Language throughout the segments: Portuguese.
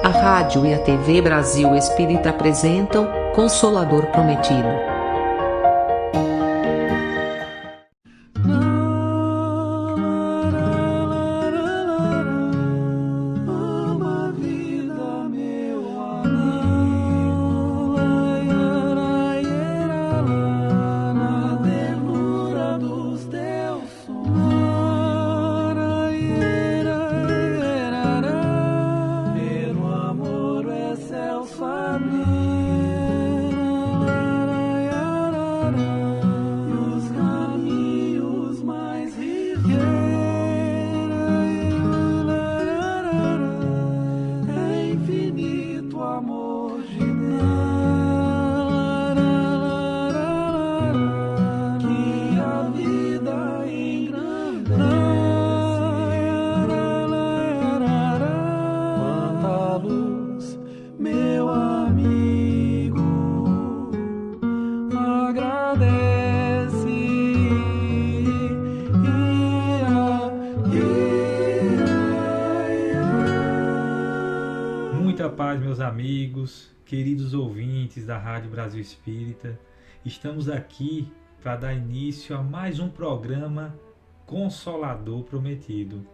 A rádio e a TV Brasil Espírita apresentam Consolador Prometido. Muita paz, meus amigos, queridos ouvintes da Rádio Brasil Espírita. Estamos aqui para dar início a mais um programa Consolador Prometido.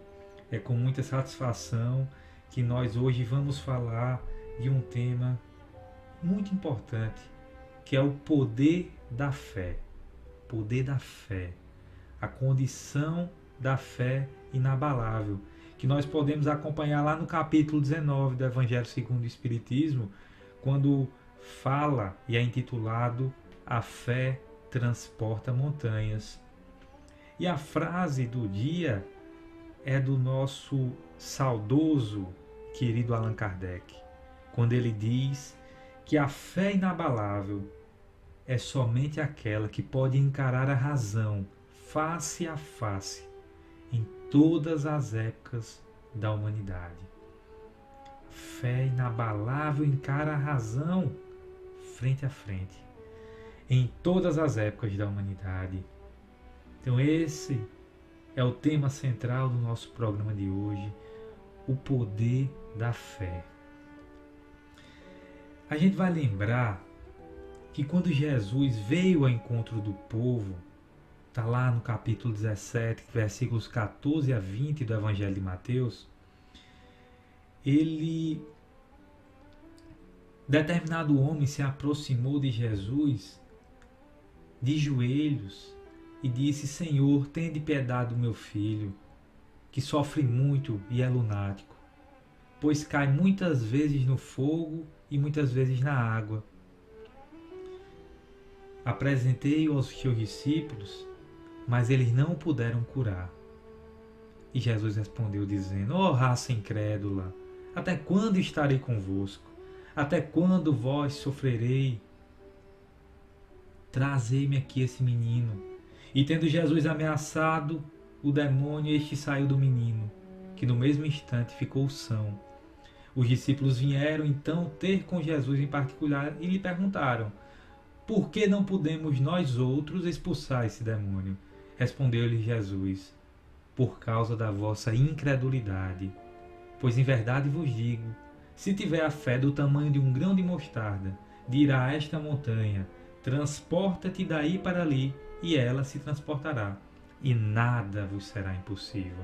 É com muita satisfação que nós hoje vamos falar de um tema muito importante, que é o poder da fé. Poder da fé. A condição da fé inabalável, que nós podemos acompanhar lá no capítulo 19 do Evangelho segundo o Espiritismo, quando fala e é intitulado A Fé Transporta Montanhas. E a frase do dia é do nosso saudoso querido Allan Kardec, quando ele diz que a fé inabalável é somente aquela que pode encarar a razão face a face em todas as épocas da humanidade. Fé inabalável encara a razão frente a frente em todas as épocas da humanidade. Então esse é o tema central do nosso programa de hoje, o poder da fé. A gente vai lembrar que quando Jesus veio ao encontro do povo, está lá no capítulo 17, versículos 14 a 20 do Evangelho de Mateus, determinado homem se aproximou de Jesus de joelhos e disse: Senhor, tende piedade do meu filho, que sofre muito e é lunático, pois cai muitas vezes no fogo e muitas vezes na água. Apresentei-o aos seus discípulos, mas eles não o puderam curar. E Jesus respondeu dizendo: Ó raça incrédula, até quando estarei convosco? Até quando vós sofrerei? Trazei-me aqui esse menino. E tendo Jesus ameaçado o demônio, este saiu do menino, que no mesmo instante ficou são. Os discípulos vieram então ter com Jesus em particular e lhe perguntaram: Por que não podemos nós outros expulsar esse demônio? Respondeu-lhe Jesus: Por causa da vossa incredulidade. Pois em verdade vos digo, se tiver a fé do tamanho de um grão de mostarda, dirá a esta montanha: transporta-te daí para ali, e ela se transportará, e nada vos será impossível.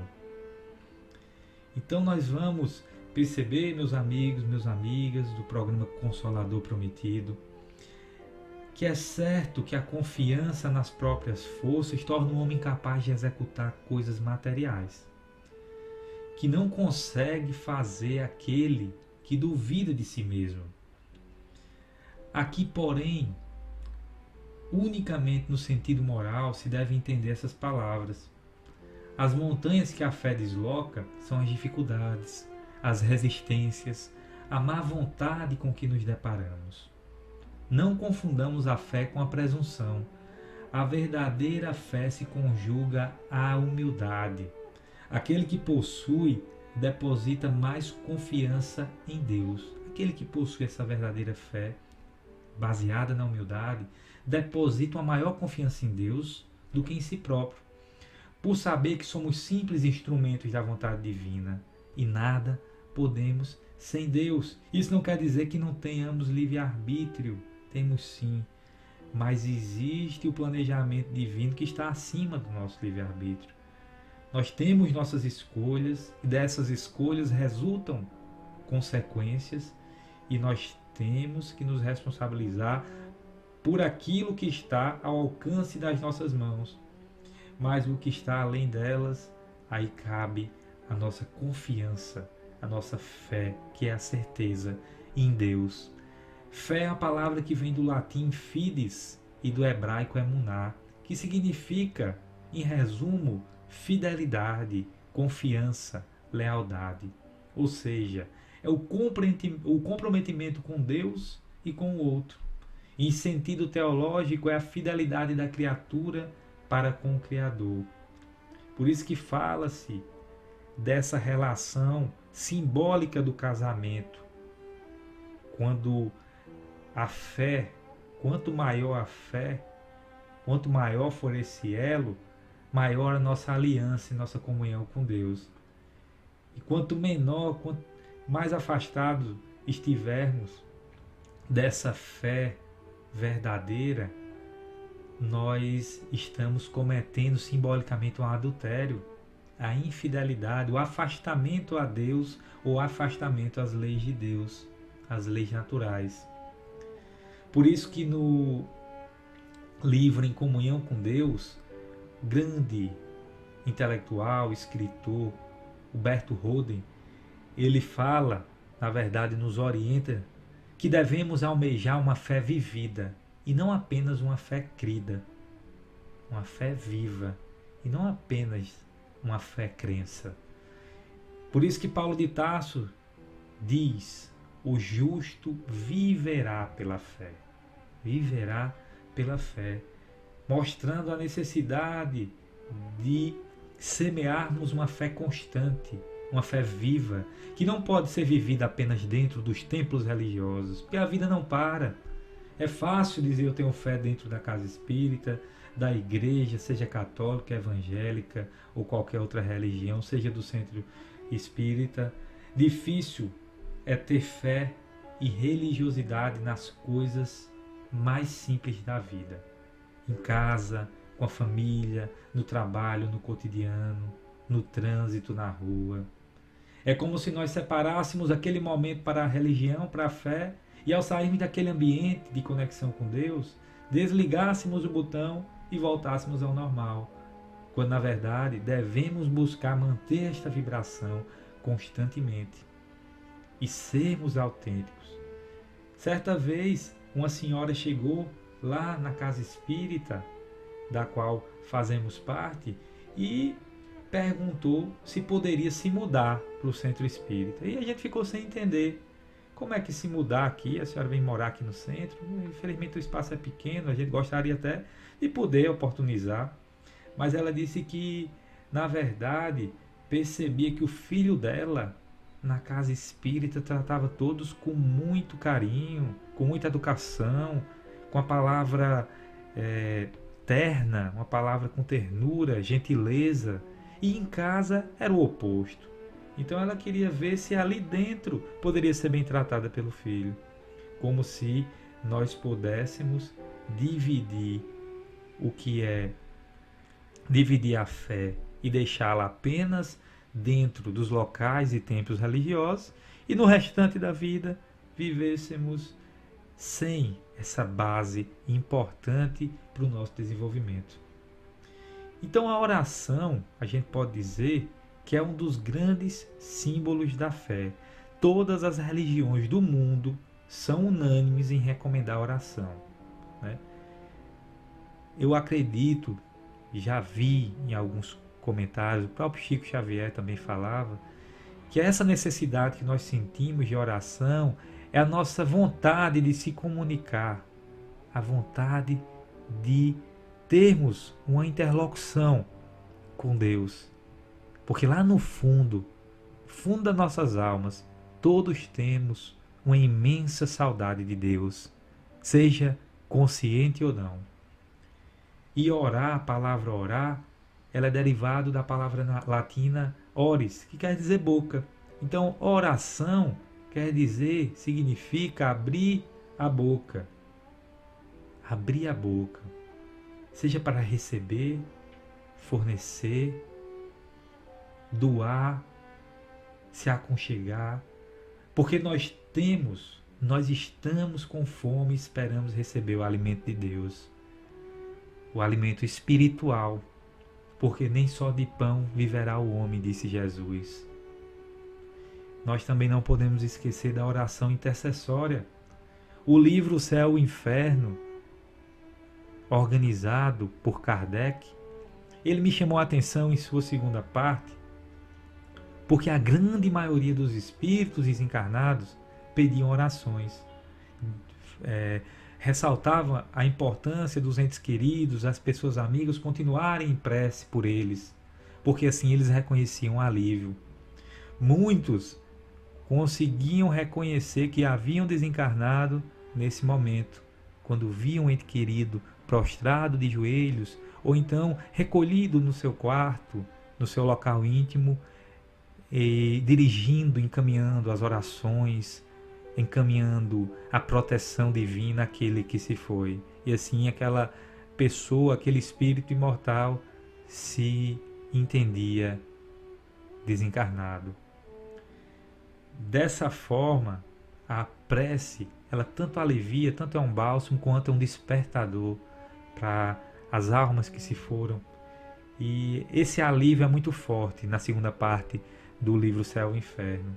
Então nós vamos perceber, meus amigos, minhas amigas, do programa Consolador Prometido, que é certo que a confiança nas próprias forças torna o homem capaz de executar coisas materiais, que não consegue fazer aquele que duvida de si mesmo. Aqui, porém, unicamente no sentido moral se deve entender essas palavras. As montanhas que a fé desloca são as dificuldades, as resistências, a má vontade com que nos deparamos. Não confundamos a fé com a presunção. A verdadeira fé se conjuga à humildade. Aquele que possui deposita mais confiança em Deus. Aquele que possui essa verdadeira fé, baseada na humildade, deposita uma maior confiança em Deus do que em si próprio, por saber que somos simples instrumentos da vontade divina e nada podemos sem Deus. Isso não quer dizer que não tenhamos livre-arbítrio. Temos sim. Mas existe o planejamento divino que está acima do nosso livre-arbítrio. Nós temos nossas escolhas e dessas escolhas resultam consequências e nós temos que nos responsabilizar por aquilo que está ao alcance das nossas mãos. Mas o que está além delas, aí cabe a nossa confiança, a nossa fé, que é a certeza em Deus. Fé é a palavra que vem do latim fides e do hebraico emuná, que significa, em resumo, fidelidade, confiança, lealdade. Ou seja, é o comprometimento com Deus e com o outro. Em sentido teológico, é a fidelidade da criatura para com o Criador. Por isso que fala-se dessa relação simbólica do casamento, quando a fé, quanto maior a fé, quanto maior for esse elo, maior a nossa aliança e nossa comunhão com Deus. E quanto menor, quanto mais afastados estivermos dessa fé verdadeira, nós estamos cometendo simbolicamente um adultério, a infidelidade, o afastamento a Deus ou afastamento às leis de Deus, às leis naturais. Por isso que no livro Em Comunhão com Deus, grande intelectual, escritor, Humberto Roden, ele fala, na verdade nos orienta, que devemos almejar uma fé vivida e não apenas uma fé crida, uma fé viva e não apenas uma fé crença. Por isso que Paulo de Tarso diz: o justo viverá pela fé. Viverá pela fé, mostrando a necessidade de semearmos uma fé constante, uma fé viva, que não pode ser vivida apenas dentro dos templos religiosos, porque a vida não para. É fácil dizer eu tenho fé dentro da casa espírita, da igreja, seja católica, evangélica ou qualquer outra religião, seja do centro espírita. Difícil é ter fé e religiosidade nas coisas mais simples da vida. Em casa, com a família, no trabalho, no cotidiano, no trânsito, na rua. É como se nós separássemos aquele momento para a religião, para a fé, e ao sairmos daquele ambiente de conexão com Deus, desligássemos o botão e voltássemos ao normal, quando na verdade devemos buscar manter esta vibração constantemente e sermos autênticos. Certa vez, uma senhora chegou lá na casa espírita, da qual fazemos parte, e perguntou se poderia se mudar para o centro espírita. E a gente ficou sem entender. Como é que se mudar aqui? A senhora vem morar aqui no centro? Infelizmente o espaço é pequeno, a gente gostaria até de poder oportunizar. Mas ela disse que, na verdade, percebia que o filho dela, na casa espírita, tratava todos com muito carinho, com muita educação, com a palavra terna, uma palavra com ternura, gentileza. E em casa era o oposto. Então ela queria ver se ali dentro poderia ser bem tratada pelo filho. Como se nós pudéssemos dividir o que é dividir a fé e deixá-la apenas dentro dos locais e templos religiosos e no restante da vida vivêssemos sem essa base importante para o nosso desenvolvimento. Então a oração, a gente pode dizer que é um dos grandes símbolos da fé. Todas as religiões do mundo são unânimes em recomendar a oração, né? Eu acredito, já vi em alguns comentários, o próprio Chico Xavier também falava, que essa necessidade que nós sentimos de oração é a nossa vontade de se comunicar, a vontade de termos uma interlocução com Deus. Porque lá no fundo das nossas almas, todos temos uma imensa saudade de Deus, seja consciente ou não. E orar, a palavra orar, ela é derivada da palavra latina oris, que quer dizer boca. Então, oração quer dizer, significa abrir a boca. Abrir a boca. Seja para receber, fornecer, doar, se aconchegar. Porque nós estamos com fome e esperamos receber o alimento de Deus. O alimento espiritual. Porque nem só de pão viverá o homem, disse Jesus. Nós também não podemos esquecer da oração intercessória. O livro O Céu e o Inferno, organizado por Kardec, ele me chamou a atenção em sua segunda parte, porque a grande maioria dos espíritos desencarnados pediam orações. Ressaltava a importância dos entes queridos, as pessoas amigas, continuarem em prece por eles, porque assim eles reconheciam alívio. Muitos conseguiam reconhecer que haviam desencarnado nesse momento, quando viam um ente querido prostrado de joelhos, ou então recolhido no seu quarto, no seu local íntimo, e dirigindo, encaminhando as orações, encaminhando a proteção divina àquele que se foi. E assim aquela pessoa, aquele espírito imortal se entendia desencarnado. Dessa forma, a prece, ela tanto alivia, tanto é um bálsamo, quanto é um despertador para as almas que se foram. E esse alívio é muito forte na segunda parte do livro Céu e Inferno.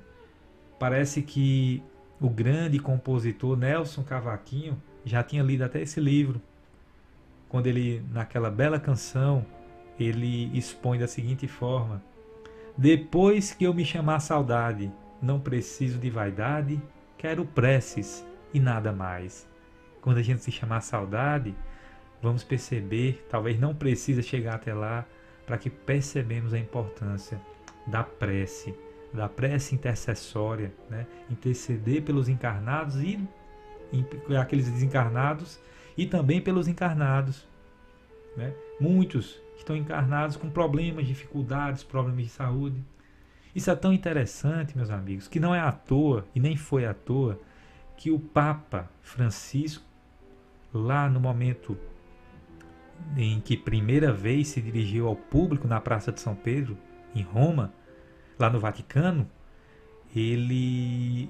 Parece que o grande compositor Nelson Cavaquinho já tinha lido até esse livro, quando ele, naquela bela canção, ele expõe da seguinte forma: depois que eu me chamar saudade, não preciso de vaidade, quero preces e nada mais. Quando a gente se chamar saudade, vamos perceber, talvez não precisa chegar até lá, para que percebemos a importância da prece intercessória, né? Interceder pelos encarnados e aqueles desencarnados e também pelos encarnados, né? Muitos estão encarnados com problemas, dificuldades, problemas de saúde. Isso é tão interessante, meus amigos, que não é à toa, e nem foi à toa, que o Papa Francisco, lá no momento em que primeira vez se dirigiu ao público na Praça de São Pedro, em Roma, lá no Vaticano, ele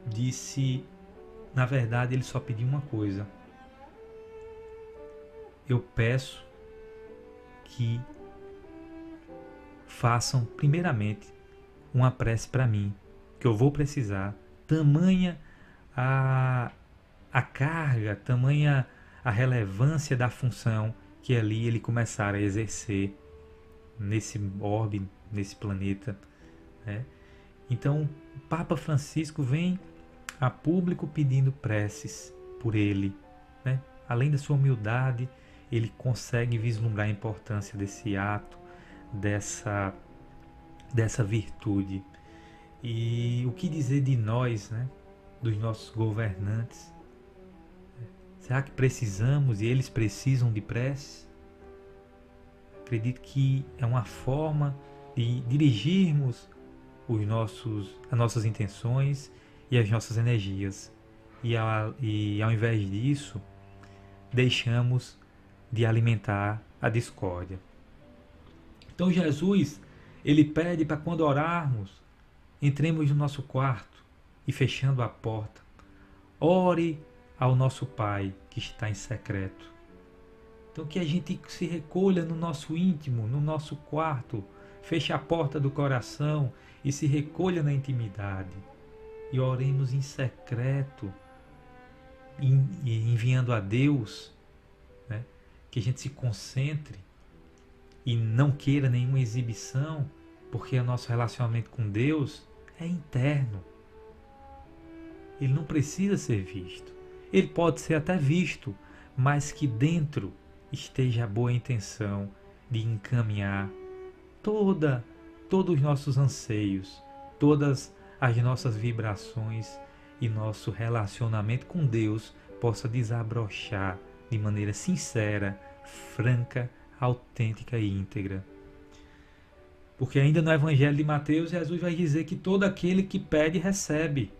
disse, na verdade, ele só pediu uma coisa: eu peço que façam primeiramente uma prece para mim, que eu vou precisar, tamanha a carga, tamanha a relevância da função que ali ele começar a exercer nesse orbe, nesse planeta, né? Então, o Papa Francisco vem a público pedindo preces por ele, né? Além da sua humildade, ele consegue vislumbrar a importância desse ato, dessa virtude. E o que dizer de nós, né? Dos nossos governantes? Será que precisamos e eles precisam de prece? Acredito que é uma forma de dirigirmos as nossas intenções e as nossas energias. E ao invés disso, deixamos de alimentar a discórdia. Então Jesus, ele pede para quando orarmos, entremos no nosso quarto e fechando a porta, ore ao nosso Pai que está em secreto. Então que a gente se recolha no nosso íntimo, no nosso quarto, feche a porta do coração e se recolha na intimidade. E oremos em secreto, enviando a Deus, né, que a gente se concentre e não queira nenhuma exibição, porque o nosso relacionamento com Deus é interno. Ele não precisa ser visto. Ele pode ser até visto, mas que dentro esteja a boa intenção de encaminhar todos os nossos anseios, todas as nossas vibrações e nosso relacionamento com Deus possa desabrochar de maneira sincera, franca, autêntica e íntegra. Porque ainda no Evangelho de Mateus, Jesus vai dizer que todo aquele que pede, recebe.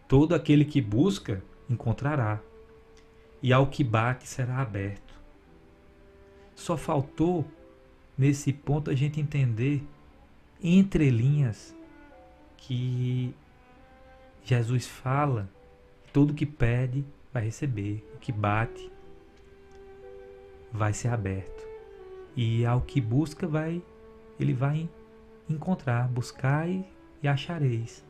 Todo aquele que busca, encontrará. E ao que bate, será aberto. Só faltou, nesse ponto, a gente entender, entre linhas, que Jesus fala, todo que pede, vai receber. O que bate, vai ser aberto. E ao que busca, ele vai encontrar. Buscai e achareis.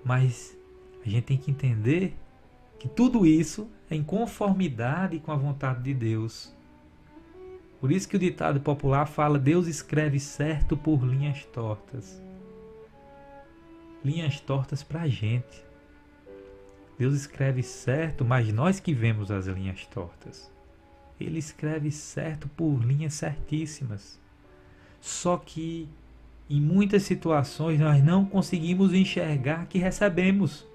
Mas a gente tem que entender que tudo isso é em conformidade com a vontade de Deus. Por isso que o ditado popular fala: Deus escreve certo por linhas tortas. Linhas tortas para a gente. Deus escreve certo, mas nós que vemos as linhas tortas. Ele escreve certo por linhas certíssimas. Só que em muitas situações nós não conseguimos enxergar que recebemos,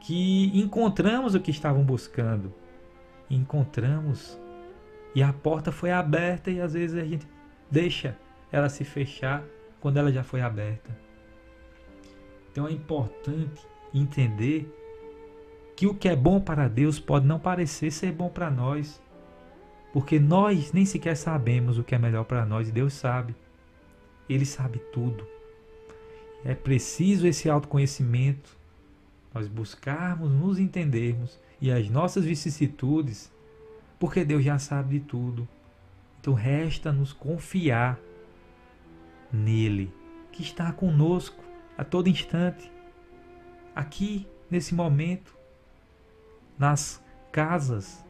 que encontramos o que estavam buscando. Encontramos e a porta foi aberta, e às vezes a gente deixa ela se fechar quando ela já foi aberta. Então é importante entender que o que é bom para Deus pode não parecer ser bom para nós, porque nós nem sequer sabemos o que é melhor para nós, e Deus sabe. Ele sabe tudo. É preciso esse autoconhecimento, nós buscarmos nos entendermos e as nossas vicissitudes, porque Deus já sabe de tudo. Então resta-nos confiar nele, que está conosco a todo instante, aqui, nesse momento, nas casas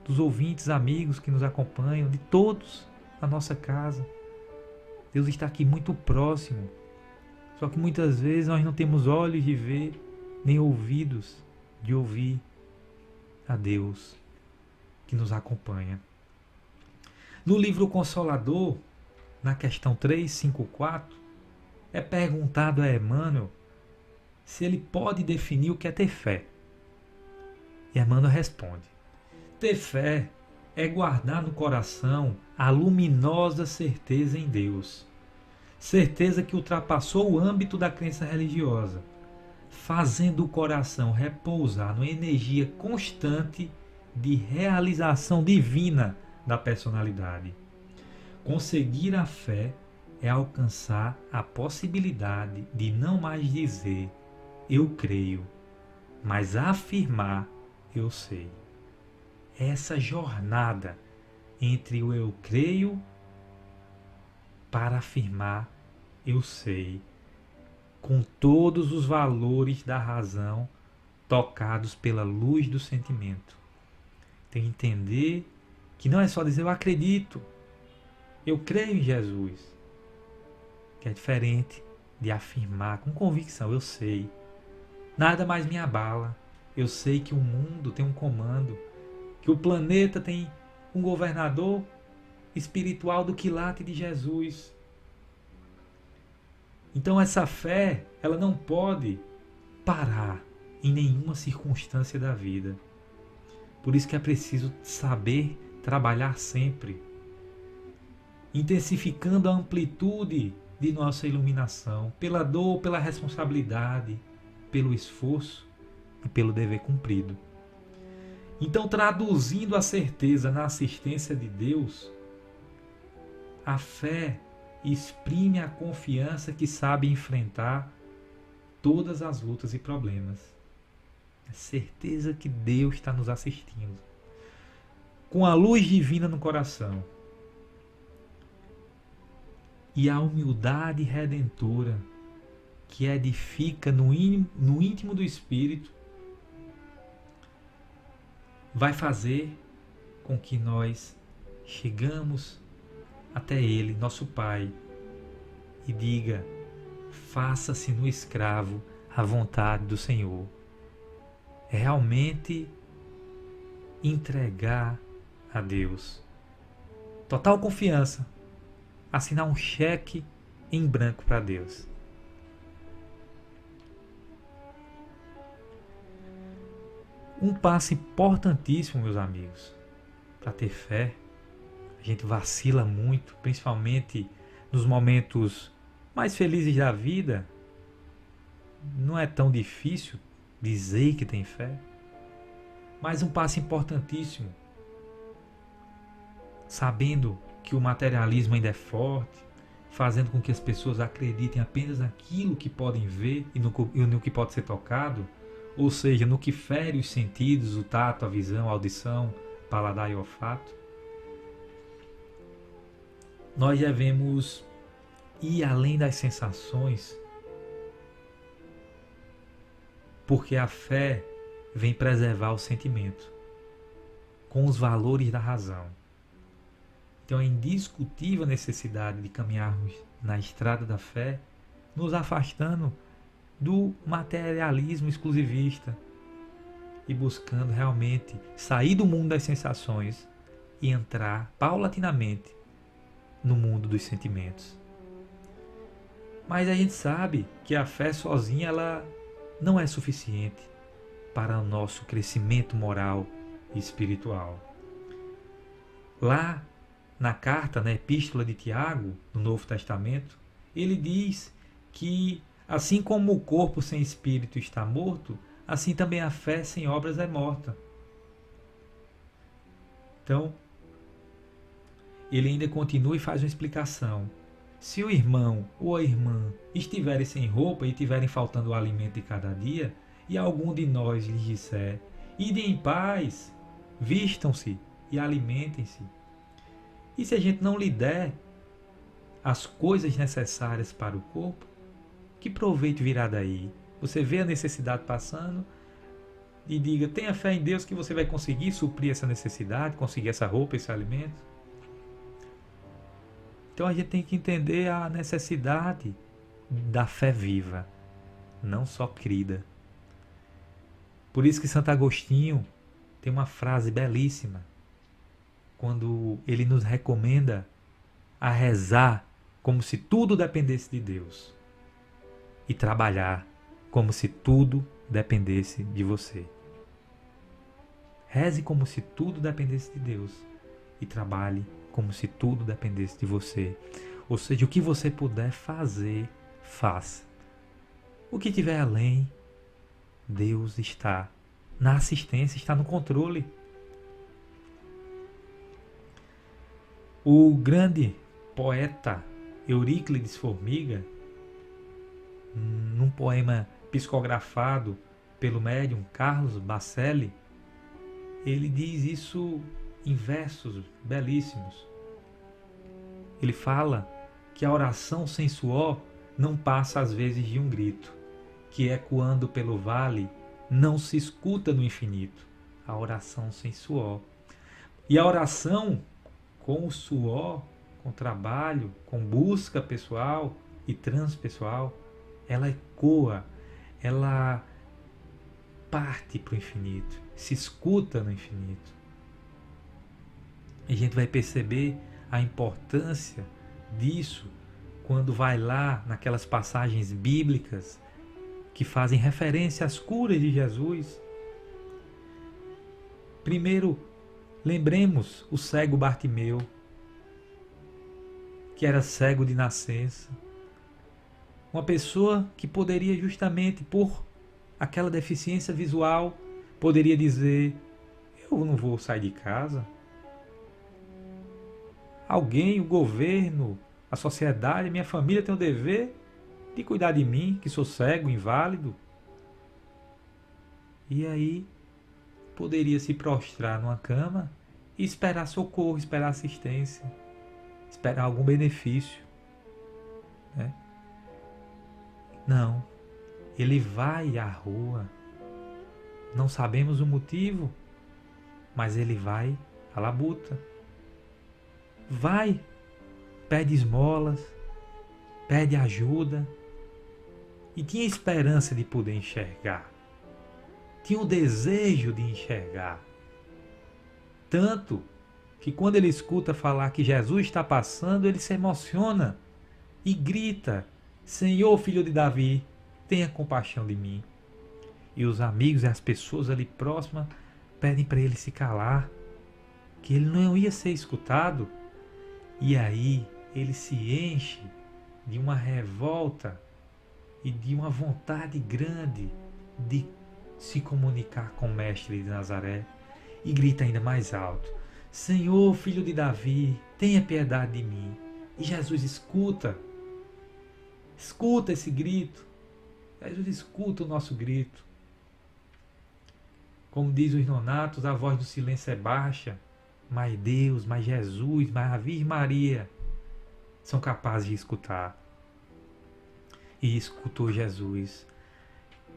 dos ouvintes, amigos que nos acompanham, de todos na nossa casa. Deus está aqui muito próximo. Só que muitas vezes nós não temos olhos de ver, nem ouvidos de ouvir a Deus que nos acompanha. No livro Consolador, na questão 354, é perguntado a Emmanuel se ele pode definir o que é ter fé. E Emmanuel responde: ter fé é guardar no coração a luminosa certeza em Deus. Certeza que ultrapassou o âmbito da crença religiosa, fazendo o coração repousar numa energia constante de realização divina da personalidade. Conseguir a fé é alcançar a possibilidade de não mais dizer eu creio, mas afirmar eu sei. Essa jornada entre o eu creio para afirmar eu sei, com todos os valores da razão tocados pela luz do sentimento. Tem que entender que não é só dizer eu acredito, eu creio em Jesus, que é diferente de afirmar com convicção eu sei. Nada mais me abala. Eu sei que o mundo tem um comando, que o planeta tem um governador espiritual do quilate de Jesus. Então essa fé, ela não pode parar em nenhuma circunstância da vida. Por isso que é preciso saber trabalhar sempre, intensificando a amplitude de nossa iluminação, pela dor, pela responsabilidade, pelo esforço e pelo dever cumprido. Então, traduzindo a certeza na assistência de Deus, a fé exprime a confiança que sabe enfrentar todas as lutas e problemas. A certeza que Deus está nos assistindo, com a luz divina no coração, e a humildade redentora que edifica no íntimo do espírito, vai fazer com que nós chegamos até Ele, nosso Pai, e diga: faça-se no escravo a vontade do Senhor. É realmente entregar a Deus. Total confiança. Assinar um cheque em branco para Deus. Um passo importantíssimo, meus amigos, para ter fé. A gente vacila muito, principalmente nos momentos mais felizes da vida, não é tão difícil dizer que tem fé, mas um passo importantíssimo, sabendo que o materialismo ainda é forte, fazendo com que as pessoas acreditem apenas naquilo que podem ver e no que pode ser tocado, ou seja, no que fere os sentidos, o tato, a visão, a audição, paladar e olfato. Nós devemos ir além das sensações, porque a fé vem preservar o sentimento com os valores da razão. Então é indiscutível a necessidade de caminharmos na estrada da fé, nos afastando do materialismo exclusivista e buscando realmente sair do mundo das sensações e entrar paulatinamente no mundo dos sentimentos. Mas a gente sabe que a fé sozinha ela não é suficiente para o nosso crescimento moral e espiritual. Lá na carta, na epístola de Tiago, no Novo Testamento, ele diz que assim como o corpo sem espírito está morto, assim também a fé sem obras é morta. Então, ele ainda continua e faz uma explicação. Se o irmão ou a irmã estiverem sem roupa e estiverem faltando o alimento de cada dia, e algum de nós lhes disser, ide em paz, vistam-se e alimentem-se. E se a gente não lhe der as coisas necessárias para o corpo, que proveito virá daí? Você vê a necessidade passando e diga, tenha fé em Deus que você vai conseguir suprir essa necessidade, conseguir essa roupa, esse alimento. Então a gente tem que entender a necessidade da fé viva, não só crida. Por isso que Santo Agostinho tem uma frase belíssima, quando ele nos recomenda a rezar como se tudo dependesse de Deus e trabalhar como se tudo dependesse de você. Reze como se tudo dependesse de Deus e trabalhe como se tudo dependesse de você. Ou seja, o que você puder fazer, faça. O que tiver além, Deus está na assistência, está no controle. O grande poeta Euríclides Formiga, num poema psicografado pelo médium Carlos Bacelli, ele diz isso em versos belíssimos. Ele fala que a oração sem suor não passa às vezes de um grito, que ecoando pelo vale não se escuta no infinito. A oração sem suor. E a oração com o suor, com trabalho, com busca pessoal e transpessoal, ela ecoa, ela parte para o infinito, se escuta no infinito. E a gente vai perceber a importância disso quando vai lá naquelas passagens bíblicas que fazem referência às curas de Jesus. Primeiro, lembremos o cego Bartimeu, que era cego de nascença. Uma pessoa que poderia justamente por aquela deficiência visual, poderia dizer, eu não vou sair de casa. Alguém, o governo, a sociedade, a minha família tem o dever de cuidar de mim, que sou cego, inválido. E aí poderia se prostrar numa cama e esperar socorro, esperar assistência, esperar algum benefício, né? Não, ele vai à rua, não sabemos o motivo, mas ele vai à labuta, vai, pede esmolas, pede ajuda e tinha esperança de poder enxergar, tinha o desejo de enxergar, tanto que quando ele escuta falar que Jesus está passando, ele se emociona e grita, Senhor, filho de Davi, tenha compaixão de mim. E os amigos e as pessoas ali próximas pedem para ele se calar, que ele não ia ser escutado. E aí ele se enche de uma revolta e de uma vontade grande de se comunicar com o Mestre de Nazaré e grita ainda mais alto: Senhor, filho de Davi, tenha piedade de mim. E Jesus escuta esse grito. Jesus escuta o nosso grito. Como diz os nonatos, a voz do silêncio é baixa, mas Deus, mas Jesus, mas a Virgem Maria são capazes de escutar. E escutou Jesus.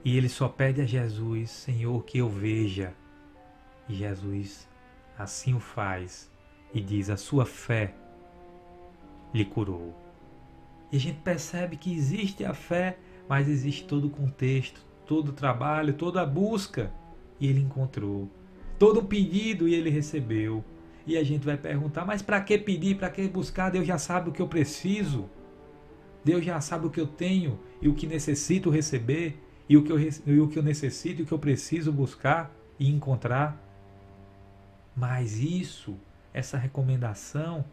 E ele só pede a Jesus: Senhor, que eu veja. E Jesus assim o faz e diz: a sua fé lhe curou. E a gente percebe que existe a fé, mas existe todo o contexto, todo o trabalho, toda a busca, e ele encontrou. Todo o pedido, e ele recebeu. E a gente vai perguntar: mas para que pedir, para que buscar? Deus já sabe o que eu preciso. Deus já sabe o que eu tenho e o que necessito receber, e o que eu necessito e o que eu preciso buscar e encontrar. Mas essa recomendação,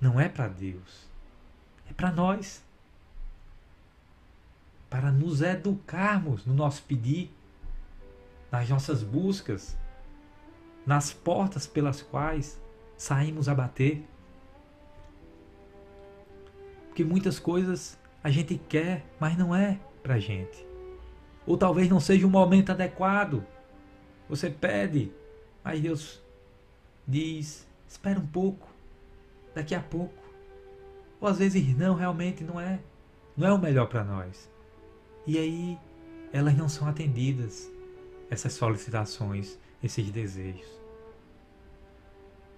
não é para Deus, é para nós. Para nos educarmos no nosso pedir, nas nossas buscas, nas portas pelas quais saímos a bater. Porque muitas coisas a gente quer, mas não é pra gente. Ou talvez não seja o momento adequado. Você pede, mas Deus diz: espera um pouco, daqui a pouco. Ou às vezes não, realmente não é o melhor para nós. E aí elas não são atendidas, essas solicitações, esses desejos.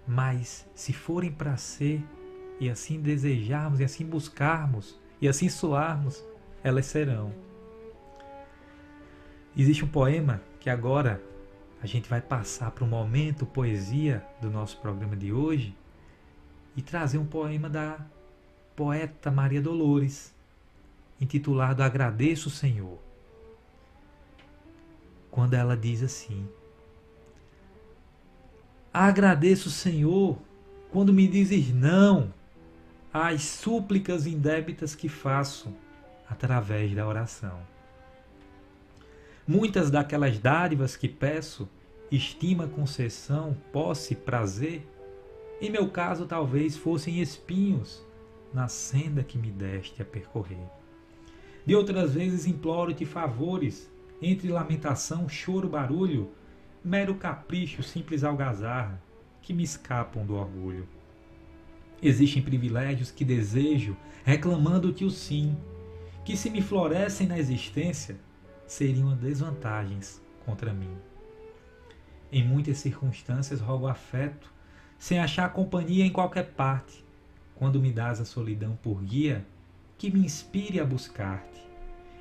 Mas se forem para ser, e assim desejarmos, e assim buscarmos, e assim soarmos, elas serão. Existe um poema que agora a gente vai passar para o momento poesia do nosso programa de hoje e trazer um poema da poeta Maria Dolores, intitulado Agradeço, Senhor. Quando ela diz assim: agradeço, Senhor, quando me dizes não às súplicas indébitas que faço através da oração. Muitas daquelas dádivas que peço, estima, concessão, posse, prazer, em meu caso talvez fossem espinhos na senda que me deste a percorrer. De outras vezes imploro-te favores, entre lamentação, choro, barulho, mero capricho, simples algazarra, que me escapam do orgulho. Existem privilégios que desejo, reclamando-te o sim, que se me florescem na existência, seriam desvantagens contra mim. Em muitas circunstâncias rogo afeto, sem achar companhia em qualquer parte, quando me dás a solidão por guia, que me inspire a buscar-te.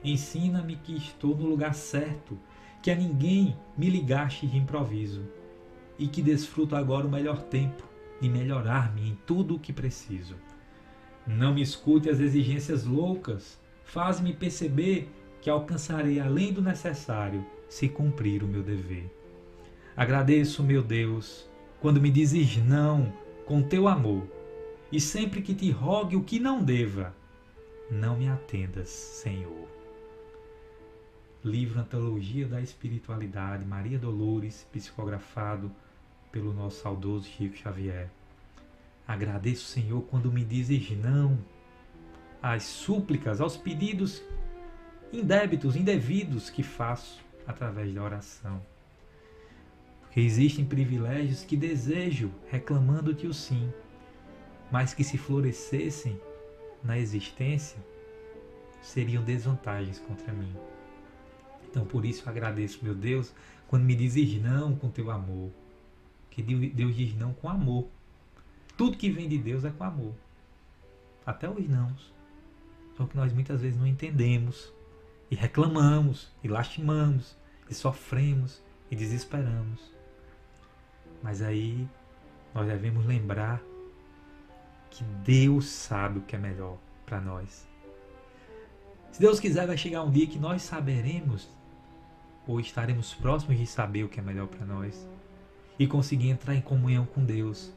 Ensina-me que estou no lugar certo, que a ninguém me ligaste de improviso, e que desfruto agora o melhor tempo de melhorar-me em tudo o que preciso. Não me escute as exigências loucas, faz-me perceber que alcançarei além do necessário se cumprir o meu dever. Agradeço, meu Deus, quando me dizes não com teu amor, e sempre que te rogue o que não deva, não me atendas, Senhor. Livro Antologia da Espiritualidade, Maria Dolores, psicografado pelo nosso saudoso Chico Xavier. Agradeço, Senhor, quando me dizes não às súplicas, aos pedidos indébitos, indevidos que faço através da oração. Porque existem privilégios que desejo, reclamando-te o sim, mas que se florescessem na existência, seriam desvantagens contra mim. Então por isso eu agradeço, meu Deus, quando me dizes não com teu amor. Que Deus diz não com amor. Tudo que vem de Deus é com amor. Até os nãos. Só que nós muitas vezes não entendemos. E reclamamos, e lastimamos, e sofremos, e desesperamos. Mas aí nós devemos lembrar que Deus sabe o que é melhor para nós. Se Deus quiser, vai chegar um dia que nós saberemos, ou estaremos próximos de saber o que é melhor para nós, e conseguir entrar em comunhão com Deus,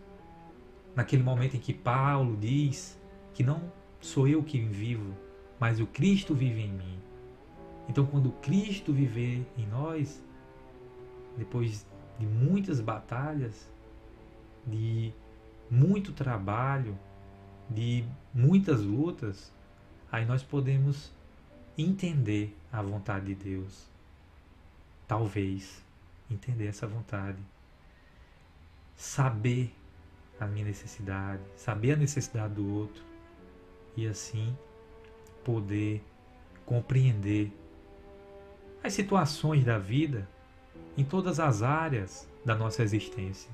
naquele momento em que Paulo diz que não sou eu que vivo, mas o Cristo vive em mim. Então, quando Cristo viver em nós, depois de muitas batalhas, de muito trabalho, de muitas lutas, aí nós podemos entender a vontade de Deus. Talvez entender essa vontade. Saber a minha necessidade, saber a necessidade do outro e assim poder compreender as situações da vida em todas as áreas da nossa existência.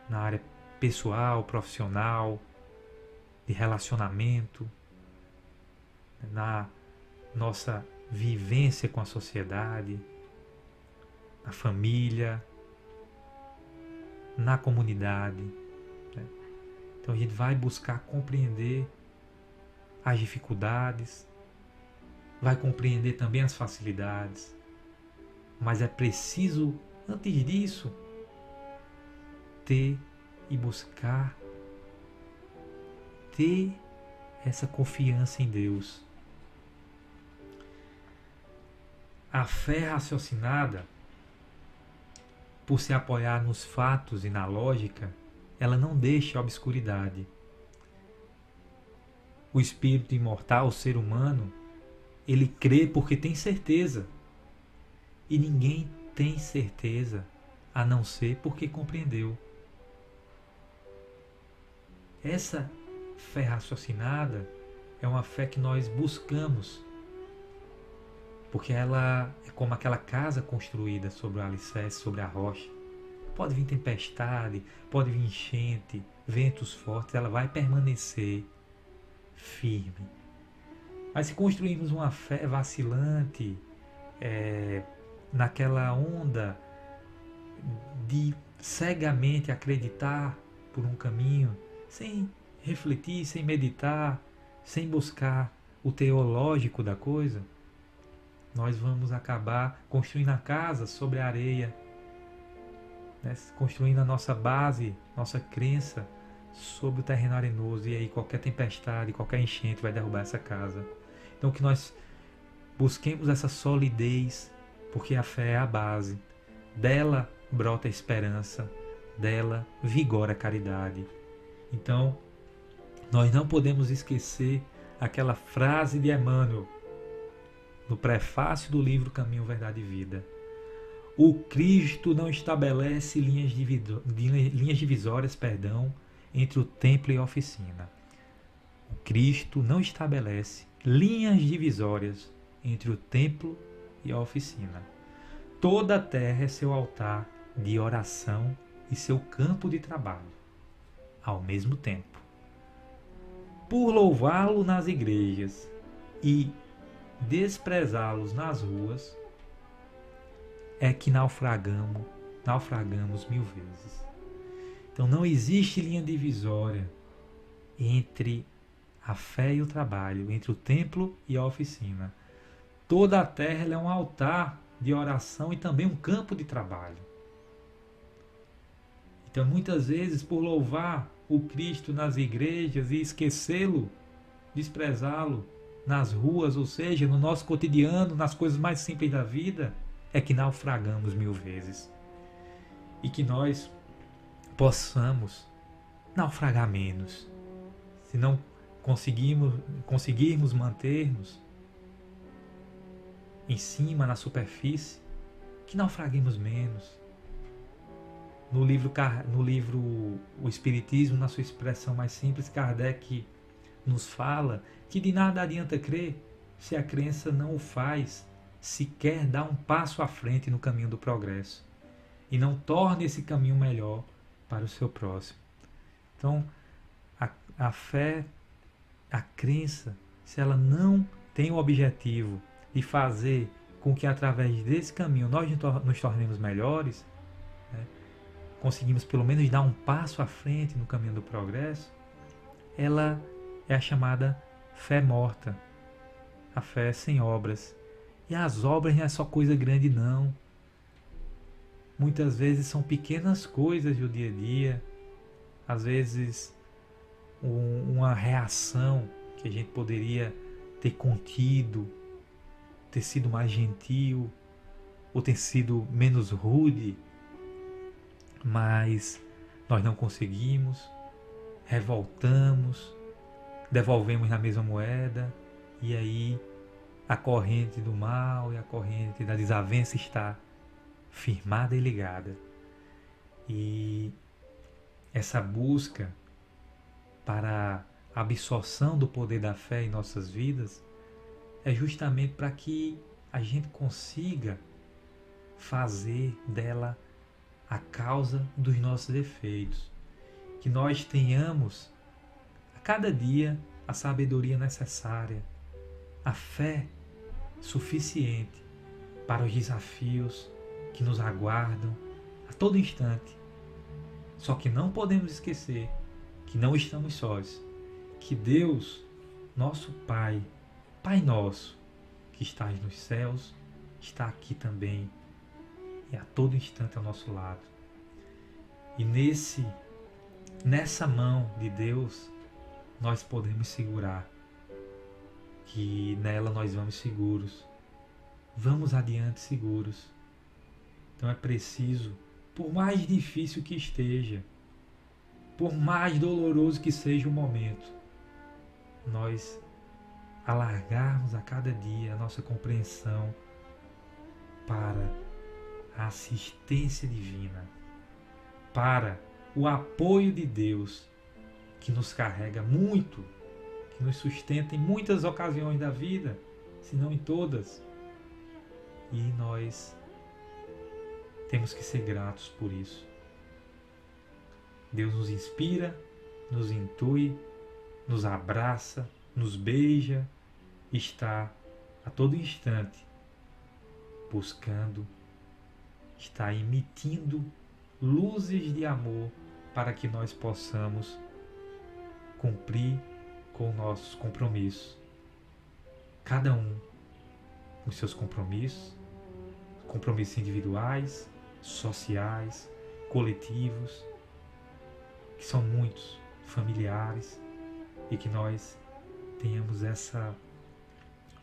Na área pessoal, profissional, de relacionamento, na nossa vivência com a sociedade, na família, na comunidade. Então a gente vai buscar compreender as dificuldades, vai compreender também as facilidades, mas é preciso, antes disso, ter e buscar ter essa confiança em Deus. A fé raciocinada, por se apoiar nos fatos e na lógica, ela não deixa a obscuridade. O espírito imortal, o ser humano, ele crê porque tem certeza. E ninguém tem certeza a não ser porque compreendeu. Essa fé raciocinada é uma fé que nós buscamos, porque ela é como aquela casa construída sobre o alicerce, sobre a rocha. Pode vir tempestade, pode vir enchente, ventos fortes, ela vai permanecer firme. Mas se construirmos uma fé vacilante, naquela onda de cegamente acreditar por um caminho, sem refletir, sem meditar, sem buscar o teológico da coisa, nós vamos acabar construindo a casa sobre a areia, né? Construindo a nossa base, nossa crença sobre o terreno arenoso, e aí qualquer tempestade, qualquer enchente vai derrubar essa casa. Então que nós busquemos essa solidez, porque a fé é a base. Dela brota a esperança, dela vigora a caridade. Então, nós não podemos esquecer aquela frase de Emmanuel, no prefácio do livro Caminho, Verdade e Vida. O Cristo não estabelece linhas divisórias, entre o templo e a oficina. O Cristo não estabelece linhas divisórias entre o templo e a oficina. Toda a terra é seu altar de oração e seu campo de trabalho, ao mesmo tempo. Por louvá-lo nas igrejas e desprezá-los nas ruas, é que naufragamos 1000 vezes. Então não existe linha divisória entre a fé e o trabalho, entre o templo e a oficina. Toda a terra é um altar de oração e também um campo de trabalho. Então muitas vezes, por louvar o Cristo nas igrejas e esquecê-lo, desprezá-lo nas ruas, ou seja, no nosso cotidiano, nas coisas mais simples da vida, é que naufragamos 1000 vezes. E que nós possamos naufragar menos. Se não conseguirmos manter-nos em cima, na superfície, que naufraguemos menos. No livro O Espiritismo, na sua expressão mais simples, Kardec nos fala que de nada adianta crer se a crença não o faz sequer dar um passo à frente no caminho do progresso e não torna esse caminho melhor para o seu próximo. Então, a fé, a crença, se ela não tem o objetivo de fazer com que através desse caminho nós nos tornemos melhores, né, conseguimos pelo menos dar um passo à frente no caminho do progresso, ela é a chamada fé morta, a fé sem obras. E as obras não é só coisa grande, não. Muitas vezes são pequenas coisas do dia a dia. às vezes uma reação que a gente poderia ter contido, ter sido mais gentil, ou ter sido menos rude, mas nós não conseguimos, revoltamos, devolvemos na mesma moeda, e aí a corrente do mal e a corrente da desavença está firmada e ligada. E essa busca para a absorção do poder da fé em nossas vidas é justamente para que a gente consiga fazer dela a causa dos nossos defeitos. Que nós tenhamos a cada dia a sabedoria necessária, a fé suficiente para os desafios que nos aguardam a todo instante. Só que não podemos esquecer que não estamos sós, que Deus, nosso Pai, Pai nosso, que estás nos céus, está aqui também e a todo instante ao nosso lado. E nessa mão de Deus nós podemos segurar, que nela nós vamos seguros, vamos adiante seguros. Então é preciso, por mais difícil que esteja, por mais doloroso que seja o momento, nós alargarmos a cada dia a nossa compreensão para a assistência divina, para o apoio de Deus que nos carrega muito, que nos sustenta em muitas ocasiões da vida, se não em todas. E nós temos que ser gratos por isso. Deus nos inspira, nos intui, nos abraça, nos beija, está a todo instante buscando, está emitindo luzes de amor para que nós possamos cumprir com nossos compromissos. Cada um com seus compromissos individuais, sociais, coletivos, que são muitos, familiares, e que nós tenhamos essa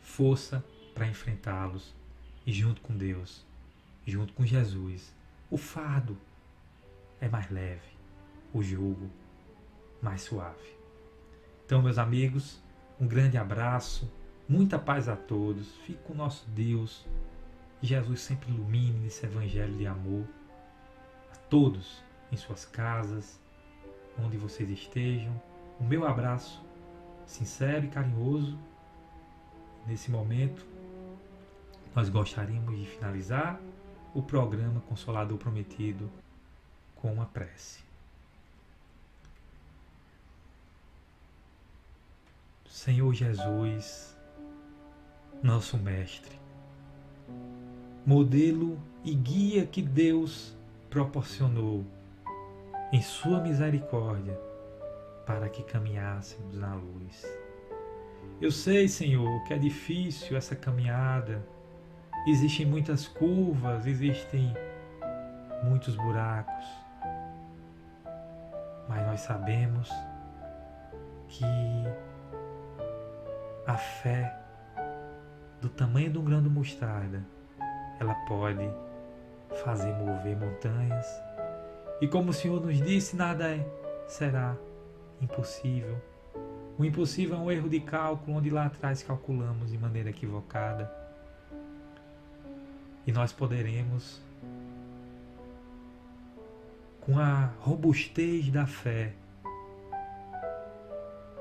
força para enfrentá-los, e junto com Deus, junto com Jesus, o fardo é mais leve, o jugo mais suave. Então, meus amigos, um grande abraço, muita paz a todos, fique com o nosso Deus. Jesus sempre ilumine nesse evangelho de amor a todos, em suas casas, onde vocês estejam. O meu abraço sincero e carinhoso. Nesse momento, nós gostaríamos de finalizar o programa Consolador Prometido com uma prece. Senhor Jesus, nosso Mestre, modelo e guia que Deus proporcionou em sua misericórdia para que caminhássemos na luz. Eu sei, Senhor, que é difícil essa caminhada, existem muitas curvas, existem muitos buracos, mas nós sabemos que a fé do tamanho de um grão de mostarda, ela pode fazer mover montanhas. E como o Senhor nos disse, nada será impossível. O impossível é um erro de cálculo, onde lá atrás calculamos de maneira equivocada. E nós poderemos, com a robustez da fé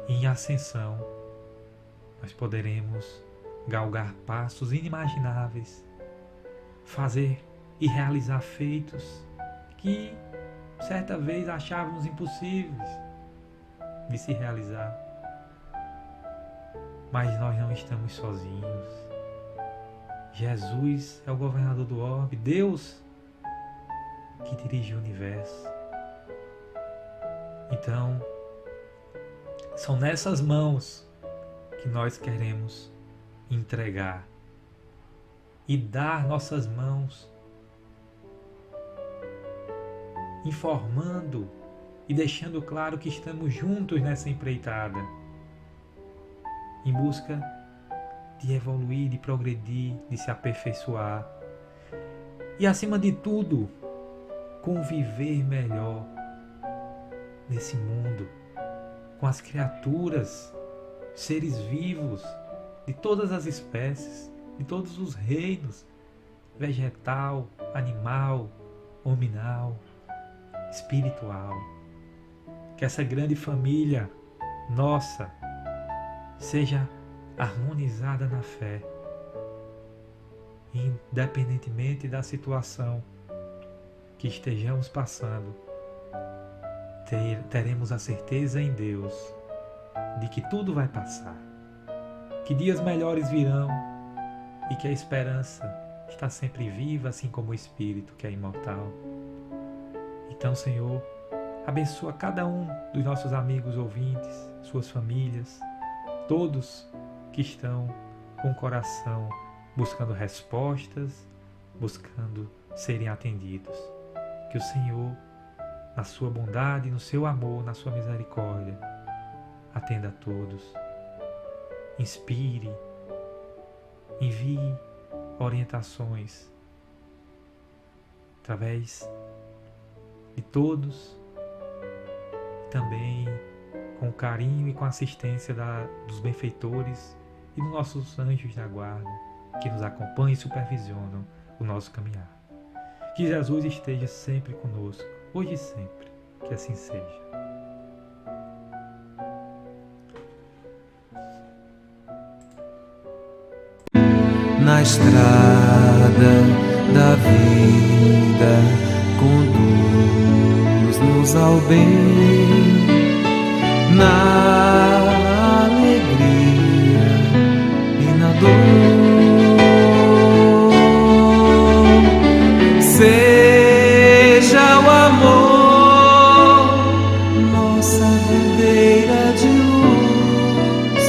em ascensão, nós poderemos galgar passos inimagináveis, fazer e realizar feitos que certa vez achávamos impossíveis de se realizar. Mas nós não estamos sozinhos. Jesus é o governador do orbe, Deus que dirige o universo. Então, são nessas mãos que nós queremos entregar e dar nossas mãos, informando e deixando claro que estamos juntos nessa empreitada, em busca de evoluir, de progredir, de se aperfeiçoar e, acima de tudo, conviver melhor nesse mundo, com as criaturas, seres vivos de todas as espécies, de todos os reinos, vegetal, animal, hominal, espiritual. Que essa grande família nossa seja harmonizada na fé, independentemente da situação que estejamos passando. Teremos a certeza em Deus de que tudo vai passar, que dias melhores virão e que a esperança está sempre viva, assim como o Espírito que é imortal. Então, Senhor, abençoa cada um dos nossos amigos ouvintes, suas famílias, todos que estão com o coração buscando respostas, buscando serem atendidos. Que o Senhor, na sua bondade, no seu amor, na sua misericórdia, atenda a todos. Inspire, envie orientações através de todos, também com carinho e com assistência dos benfeitores e dos nossos anjos da guarda, que nos acompanham e supervisionam o nosso caminhar. Que Jesus esteja sempre conosco, hoje e sempre, que assim seja. Na estrada da vida, conduz-nos ao bem, na alegria e na dor. Seja o amor nossa bandeira de luz.